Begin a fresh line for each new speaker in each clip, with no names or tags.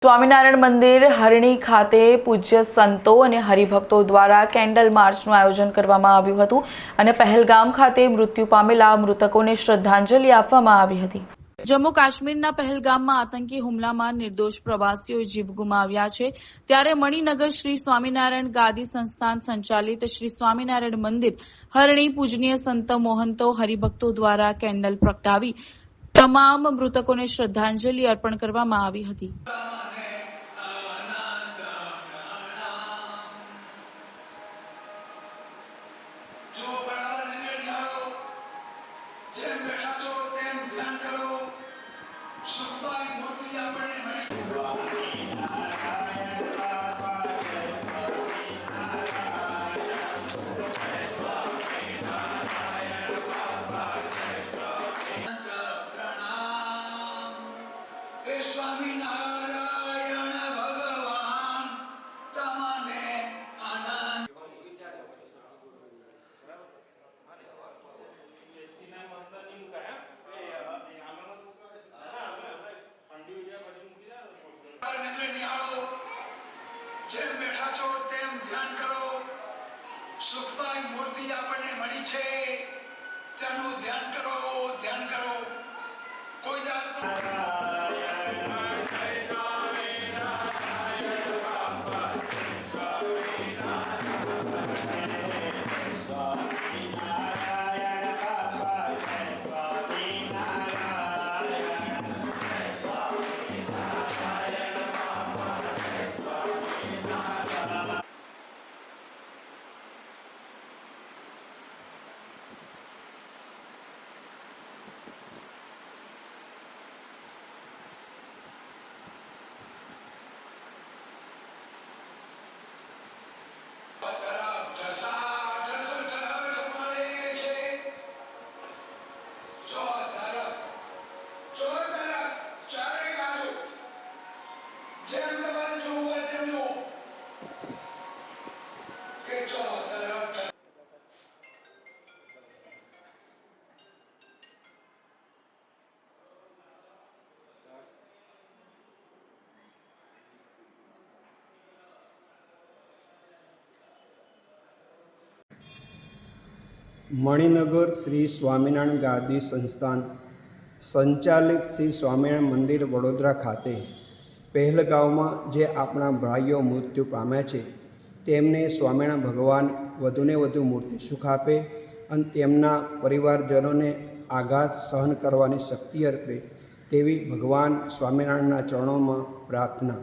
સ્વામિનારાયણ મંદિર હરણી ખાતે પૂજ્ય સંતો અને હરિભક્તો દ્વારા કેન્ડલ માર્ચનું આયોજન કરવામાં આવ્યું હતું અને પહેલગામ ખાતે મૃત્યુ પામેલા મૃતકોને શ્રદ્ધાંજલિ આપવામાં આવી હતી। જમ્મુ કાશ્મીરના પહેલગામમાં આતંકી હુમલામાં નિર્દોષ પ્રવાસીઓએ જીવ ગુમાવ્યા છે, ત્યારે મણિનગર શ્રી સ્વામિનારાયણ ગાદી સંસ્થાન સંચાલિત શ્રી સ્વામિનારાયણ મંદિર હરણી પૂજનીય સંતો મોહંતો હરિભક્તો દ્વારા કેન્ડલ પ્રગટાવી તમામ મૃતકોને શ્રદ્ધાંજલિ અર્પણ કરવામાં આવી હતી।
જેમ બેઠા છો તેમ ધ્યાન કરો। સુખમય મૂર્તિ આપણને મળી છે તેનું ધ્યાન કરો। કોઈ જાતનો
મણિનગર શ્રી સ્વામિનારાયણ ગાદી સંસ્થાન સંચાલિત શ્રી સ્વામિનારાયણ મંદિર વડોદરા ખાતે પહેલગામમાં જે આપણા ભાઈઓ મૃત્યુ પામ્યા છે તેમને સ્વામિનારાયણ ભગવાન વધુને વધુ મૂર્તિ સુખ આપે અને તેમના પરિવારજનોને આઘાત સહન કરવાની શક્તિ અર્પે તેવી ભગવાન સ્વામિનારાયણના ચરણોમાં પ્રાર્થના।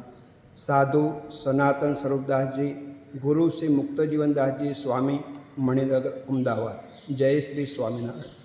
સાધુ સનાતન સ્વરૂપદાસજી, ગુરુ શ્રી મુક્તજીવનદાસજી સ્વામી, મણિનગર, અમદાવાદ। જય શ્રી સ્વામિનારાયણ।